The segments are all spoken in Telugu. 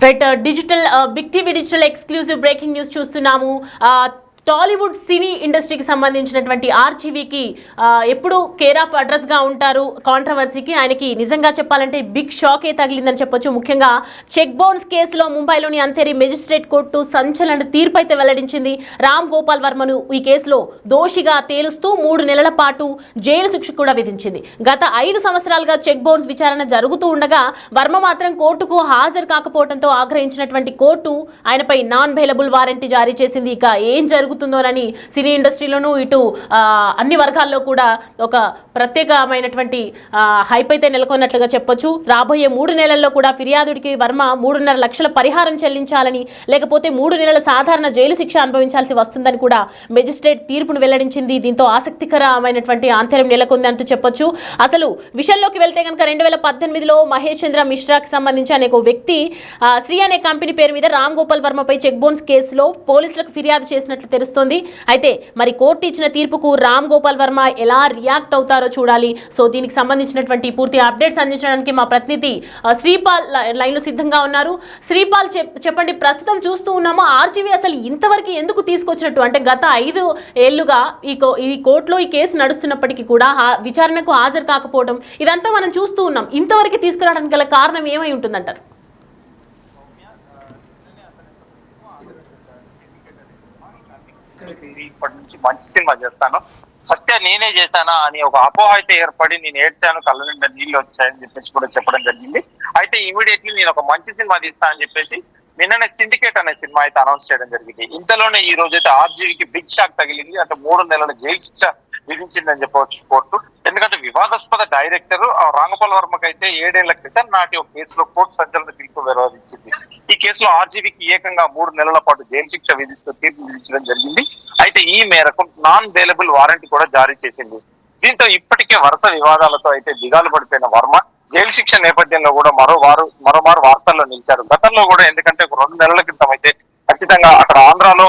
Right digital big TV digital exclusive breaking news చూస్తున్నాము. టాలీవుడ్ సినీ ఇండస్ట్రీకి సంబంధించినటువంటి ఆర్జీవీకి ఎప్పుడు కేర్ ఆఫ్ అడ్రస్గా ఉంటారు కాంట్రవర్సీకి. ఆయనకి నిజంగా చెప్పాలంటే బిగ్ షాకే తగిలిందని చెప్పొచ్చు. ముఖ్యంగా చెక్ బౌన్స్ కేసులో ముంబైలోని అంధేరి మెజిస్ట్రేట్ కోర్టు సంచలన తీర్పు అయితే వెల్లడించింది. రామ్ గోపాల్ వర్మను ఈ కేసులో దోషిగా తేలుస్తూ 3 నెలల పాటు జైలు శిక్ష కూడా విధించింది. గత 5 సంవత్సరాలుగా చెక్ బౌన్స్ విచారణ జరుగుతూ ఉండగా వర్మ మాత్రం కోర్టుకు హాజరు కాకపోవడంతో ఆగ్రహించినటువంటి కోర్టు ఆయనపై నాన్ బెయిలబుల్ వారెంట్ జారీ చేసింది. ఇక ఏం జరుగుతుందోనని సినీ ఇండస్ట్రీలోనూ ఇటు అన్ని వర్గాల్లో కూడా ఒక ప్రత్యేకమైనటువంటి హైప్ అయితే నెలకొన్నట్లుగా చెప్పొచ్చు. రాబోయే 3 నెలల్లో కూడా ఫిర్యాదుడికి వర్మ 3.5 లక్షల పరిహారం చెల్లించాలని, లేకపోతే 3 నెలల సాధారణ జైలు శిక్ష అనుభవించాల్సి వస్తుందని కూడా మెజిస్ట్రేట్ తీర్పును వెల్లడించింది. దీంతో ఆసక్తికరమైనటువంటి ఆంతర్యం నెలకొంది అంటూ చెప్పొచ్చు. అసలు విషయంలోకి వెళ్తే కనుక 2018లో మహేష్ చంద్ర మిశ్రాకి సంబంధించి అనే ఒక వ్యక్తి శ్రీ అనే కంపెనీ పేరు మీద రామ్ గోపాల్ వర్మపై చెక్ బౌన్స్ కేసులో పోలీసులకు ఫిర్యాదు చేసినట్లు తెలుస్తోంది. అయితే మరి కోర్టు ఇచ్చిన తీర్పుకు రామ్ గోపాల్ వర్మ ఎలా రియాక్ట్ అవుతారో చూడాలి. సో దీనికి సంబంధించినటువంటి పూర్తి అప్డేట్స్ అందించడానికి మా ప్రతినిధి శ్రీపాల్ లైన్లో సిద్ధంగా ఉన్నారు. శ్రీపాల్ చెప్పండి, ప్రస్తుతం చూస్తూ ఉన్నాము ఆర్జీవీ అసలు ఇంతవరకు ఎందుకు తీసుకొచ్చినట్టు, అంటే గత 5 ఏళ్లుగా ఈ కోర్టులో ఈ కేసు నడుస్తున్నప్పటికీ కూడా విచారణకు హాజరు కాకపోవడం ఇదంతా మనం చూస్తూ ఉన్నాం. ఇంతవరకు తీసుకురావడానికి గల కారణం ఏమై ఉంటుందంటారు? ఇప్పటి నుంచి మంచి సినిమా చేస్తాను, సత్య నేనే చేశానా అని ఒక అపోహ అయితే ఏర్పడి నేను ఏడ్చాను, కళ్ళ నిండా నీళ్ళు వచ్చాయని చెప్పేసి కూడా చెప్పడం జరిగింది. అయితే ఇమీడియట్లీ నేను ఒక మంచి సినిమా తీస్తా అని చెప్పేసి నిన్ననే సిండికేట్ అనే సినిమా అయితే అనౌన్స్ చేయడం జరిగింది. ఇంతలోనే ఈ రోజు అయితే ఆర్జీవీకి బిగ్ షాక్ తగిలింది. అంటే 3 నెలల జైలు శిక్ష విధించిందని చెప్పవచ్చు కోర్టు. ఎందుకంటే వివాదాస్పద డైరెక్టర్ రాంగోపాల్ వర్మకి అయితే 7 ఏళ్ల క్రితం నాటి ఒక కేసులో కోర్టు సంచలన తీర్పు వెలువరించింది. ఈ కేసులో ఆర్జీవీకి ఏకంగా 3 నెలల పాటు జైలు శిక్ష విధిస్తూ తీర్పు విధించడం జరిగింది. అయితే ఈ మేరకు నాన్ బెయిలబుల్ వారెంట్ కూడా జారీ చేసింది. దీంతో ఇప్పటికే వరుస వివాదాలతో అయితే దిగాలు పడిపోయిన వర్మ జైలు శిక్ష నేపథ్యంలో కూడా మరోమారు వార్తల్లో నిలిచారు. గతంలో కూడా ఎందుకంటే 2 నెలల క్రితం అయితే ఖచ్చితంగా అక్కడ ఆంధ్రాలో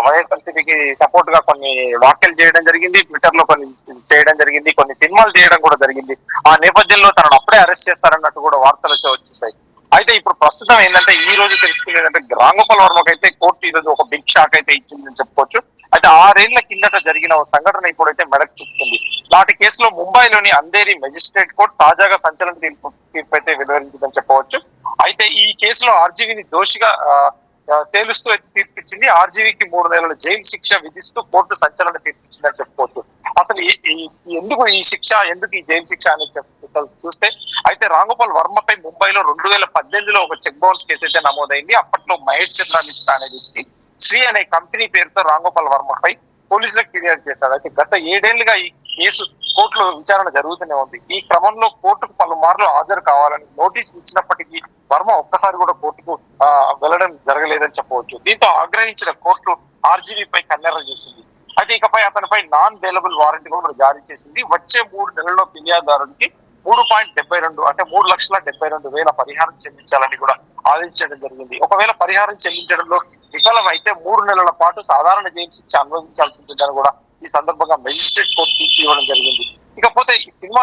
వైఎస్ఆర్సీపీకి సపోర్ట్ గా కొన్ని వ్యాఖ్యలు చేయడం జరిగింది, ట్విట్టర్ లో కొన్ని చేయడం జరిగింది, కొన్ని సినిమాలు చేయడం కూడా జరిగింది. ఆ నేపథ్యంలో తనను అప్పుడే అరెస్ట్ చేస్తారన్నట్టు కూడా వార్తలు వచ్చేసాయి. అయితే ఇప్పుడు ప్రస్తుతం ఏంటంటే ఈ రోజు తెలుసుకునేదంటే రాంగోపాల్ వర్మకు అయితే కోర్టు ఈ రోజు ఒక బిగ్ షాక్ అయితే ఇచ్చిందని చెప్పుకోవచ్చు. అయితే 6 ఏళ్ల కిందట జరిగిన ఒక సంఘటన ఇప్పుడైతే మెడకు చుట్టుకుంది. నాటి కేసులో ముంబైలోని అంధేరి మెజిస్ట్రేట్ కోర్టు తాజాగా సంచలన తీర్పు అయితే వెలువరించిందని చెప్పవచ్చు. అయితే ఈ కేసులో ఆర్జీవీని దోషిగా తేలుస్తూ తీర్పిచ్చింది. ఆర్జీవీకి 3 నెలల జైలు శిక్ష విధిస్తూ కోర్టు సంచలన తీర్పిచ్చిందని చెప్పుకోవచ్చు. అసలు ఎందుకు ఈ శిక్ష, ఎందుకు ఈ జైలు శిక్ష అని చూస్తే అయితే రాంగోపాల్ వర్మపై ముంబైలో 2018లో ఒక చెక్ బౌన్స్ కేసు అయితే నమోదైంది. అప్పట్లో మహేష్ చంద్ర మిశ్రా అనే వ్యక్తి శ్రీ అనే కంపెనీ పేరుతో రాంగోపాల్ వర్మపై పోలీసులకు ఫిర్యాదు చేశారు. అయితే గత 7 ఏళ్లుగా ఈ కేసు కోర్టులో విచారణ జరుగుతూనే ఉంది. ఈ క్రమంలో కోర్టుకు పలుమార్లు హాజరు కావాలని నోటీసులు ఇచ్చినప్పటికీ వర్మ ఒక్కసారి కూడా కోర్టుకు వెళ్లడం జరగలేదని చెప్పవచ్చు. దీంతో ఆగ్రహించిన కోర్టు ఆర్జీవీపై కన్నెర్ర చేసింది. అయితే ఇకపై అతనిపై నాన్ బెయిలబుల్ వారెంట్ కూడా జారీ చేసింది. వచ్చే 3 నెలల్లో ఫిర్యాదుదారుడికి 3.72 అంటే 3,72,000 పరిహారం చెల్లించాలని కూడా ఆదేశించడం జరిగింది. ఒకవేళ పరిహారం చెల్లించడంలో విఫలమైతే 3 నెలల పాటు సాధారణ జైలు శిక్ష అనుభవించాల్సి ఉంటుందని కూడా ఈ సందర్భంగా మెజిస్ట్రేట్ కోర్టు తీర్పు ఇవ్వడం జరిగింది. ఇకపోతే ఈ సినిమా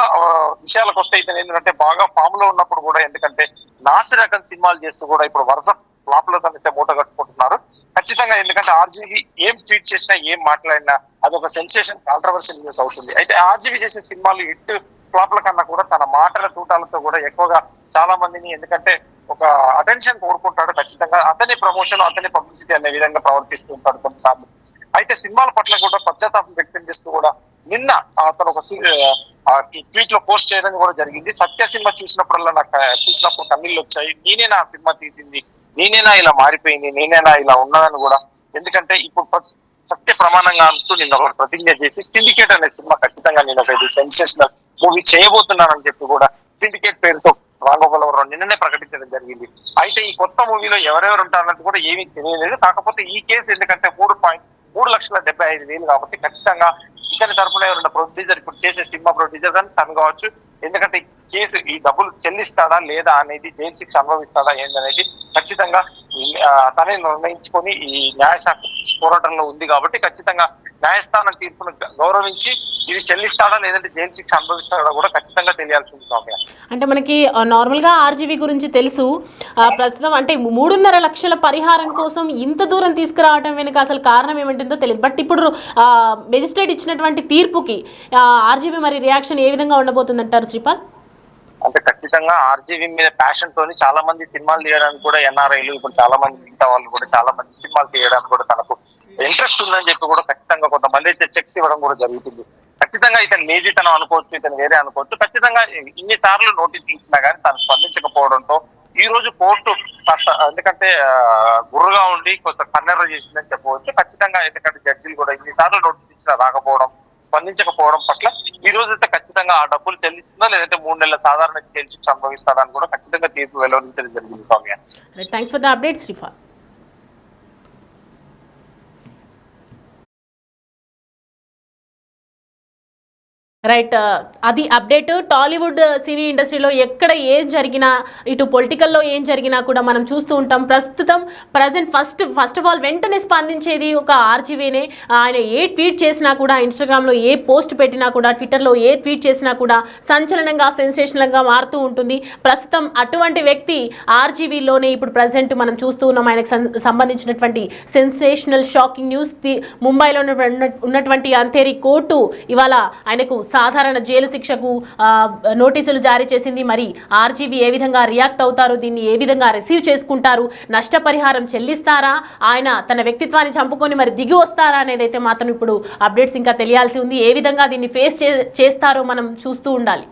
విషయాలకు వస్తే అయితే ఏంటంటే బాగా ఫామ్ లో ఉన్నప్పుడు కూడా ఎందుకంటే నాసి రకం సినిమాలు చేస్తూ కూడా ఇప్పుడు వరుస ఫ్లాప్లతో అయితే మూట కట్టుకుంటున్నారు ఖచ్చితంగా. ఎందుకంటే ఆర్జీవీ ఏం ట్వీట్ చేసినా ఏం మాట్లాడినా అదొక సెన్సేషన్, కాంట్రవర్షియల్ న్యూస్ అవుతుంది. అయితే ఆర్జీవీ చేసే సినిమాలు హిట్ ఫ్లాప్ల కన్నా కూడా తన మాటల తూటాలతో కూడా ఎక్కువగా చాలా మందిని ఎందుకంటే ఒక అటెన్షన్ కోరుకుంటాడు. ఖచ్చితంగా అతని ప్రమోషన్, అతని పబ్లిసిటీ అనే విధంగా ప్రవర్తిస్తూ ఉంటాడు కొన్నిసార్లు. అయితే సినిమాల పట్ల కూడా పశ్చాత్తాపం వ్యక్తం చేస్తూ కూడా నిన్న అతను ఒక ట్వీట్ లో పోస్ట్ చేయడం కూడా జరిగింది. సత్య సినిమా చూసినప్పుడు కన్నీళ్ళు వచ్చాయి, నేనేనా ఆ సినిమా తీసింది, నేనేనా ఇలా మారిపోయింది, నేనేనా ఇలా ఉన్నదని కూడా. ఎందుకంటే ఇప్పుడు సత్య ప్రమాణంగా అంటూ నిన్న ఒక ప్రతిజ్ఞ చేసి సిండికేట్ అనే సినిమా ఖచ్చితంగా నేను ఒక సెన్సేషనల్ మూవీ చేయబోతున్నానని చెప్పి కూడా సిండికేట్ పేరుతో రాంగోపాల్ వర్మ నిన్ననే ప్రకటించడం జరిగింది. అయితే ఈ కొత్త మూవీలో ఎవరెవరు ఉంటారన్నట్టు కూడా ఏమీ తెలియలేదు. కాకపోతే ఈ కేసు ఎందుకంటే 3,75,000 కాబట్టి ఖచ్చితంగా ఇతని తరఫున ఎవరైనా ప్రొడ్యూసర్, ఇప్పుడు చేసే సినిమా ప్రొడ్యూసర్ కానీ తను కావచ్చు. ఎందుకంటే కేసు ఈ డబ్బులు చెల్లిస్తాడా లేదా అనేది, జైలు శిక్ష అనుభవిస్తాడా ఏందనేది ఖచ్చితంగా తనే నిర్ణయించుకొని ఈ న్యాయశాఖ పోరాటంలో ఉంది కాబట్టి ఖచ్చితంగా న్యాయస్థానం తీర్పును గౌరవించి ఇది చెల్లిస్తాడా లేదంటే జైలు శిక్ష అనుభవిస్తాడా కూడా ఖచ్చితంగా తెలియాల్సి ఉంది సౌమ్య. అంటే మనకి నార్మల్గా ఆర్జీవీ గురించి తెలుసు. ప్రస్తుతం అంటే 3.5 లక్షల పరిహారం కోసం ఇంత దూరం తీసుకురావడం వెనుక అసలు కారణం ఏమిటందో తెలియదు. బట్ ఇప్పుడు మెజిస్ట్రేట్ ఇచ్చినటువంటి తీర్పుకి ఆర్జీవీ మరి రియాక్షన్ ఏ విధంగా ఉండబోతుందంటారు శ్రీపాల్? అంటే ఖచ్చితంగా ఆర్జీవీ మీద ప్యాషన్ తోని చాలా మంది సినిమాలు తీయడానికి కూడా ఎన్ఆర్ఐలు ఇప్పుడు చాలా మంది మిగతా వాళ్ళు కూడా చాలా మంది సినిమాలు తీయడానికి కూడా తనకు ఇంట్రెస్ట్ ఉందని చెప్పి కూడా ఖచ్చితంగా కొంతమంది అయితే చెక్స్ ఇవ్వడం కూడా జరుగుతుంది. ఖచ్చితంగా ఇతను లేజీతనం అనుకోవచ్చు, ఇతను వేరే అనుకోవచ్చు. ఖచ్చితంగా ఇన్నిసార్లు నోటీసులు ఇచ్చినా కానీ తను స్పందించకపోవడంతో ఈ రోజు కోర్టు కాస్త ఎందుకంటే గుర్రుగా ఉండి కొంత కన్నెర్ర చేసిందని చెప్పవచ్చు. ఖచ్చితంగా ఎందుకంటే జడ్జిలు కూడా ఇన్నిసార్లు నోటీస్ ఇచ్చినా రాకపోవడం, స్పందించకపోవడం పట్ల ఈ రోజు అయితే ఖచ్చితంగా ఆ డబ్బులు చెల్లిస్తుందా లేదంటే 3 నెలల సాధారణ జైలు శిక్ష అనుభవిస్తారని కూడా ఖచ్చితంగా తీర్పు వెలువరించడం జరిగింది Soumya. Thanks for the update Sripal. Right, అది అప్డేట్. టాలీవుడ్ సినీ ఇండస్ట్రీలో ఎక్కడ ఏం జరిగినా, ఇటు పొలిటికల్లో ఏం జరిగినా కూడా మనం చూస్తూ ఉంటాం. ప్రజెంట్ ఫస్ట్ ఆఫ్ ఆల్ వెంటనే స్పందించేది ఒక ఆర్జీవీనే. ఆయన ఏ ట్వీట్ చేసినా కూడా, ఇన్స్టాగ్రామ్లో ఏ పోస్ట్ పెట్టినా కూడా, ట్విట్టర్లో ఏ ట్వీట్ చేసినా కూడా సంచలనంగా, సెన్సేషనల్గా మారుతూ ఉంటుంది. ప్రస్తుతం అటువంటి వ్యక్తి ఆర్జీవీలోనే ఇప్పుడు ప్రజెంట్ మనం చూస్తూ ఉన్నాం. ఆయనకు సంబంధించినటువంటి సెన్సేషనల్ షాకింగ్ న్యూస్. ముంబైలో ఉన్నటువంటి అంధేరి కోర్టు ఇవాళ ఆయనకు సాధారణ జైలు శిక్షకు నోటీసులు జారీ చేసింది. మరి ఆర్జీవీ ఏ విధంగా రియాక్ట్ అవుతారు, దీన్ని ఏ విధంగా రిసీవ్ చేసుకుంటారు, నష్టపరిహారం చెల్లిస్తారా, ఆయన తన వ్యక్తిత్వాన్ని చంపుకొని మరి దిగి వస్తారా అనేది అయితే మాత్రం ఇప్పుడు అప్డేట్స్ ఇంకా తెలియాల్సి ఉంది. ఏ విధంగా దీన్ని ఫేస్ చేస్తారో మనం చూస్తూ ఉండాలి.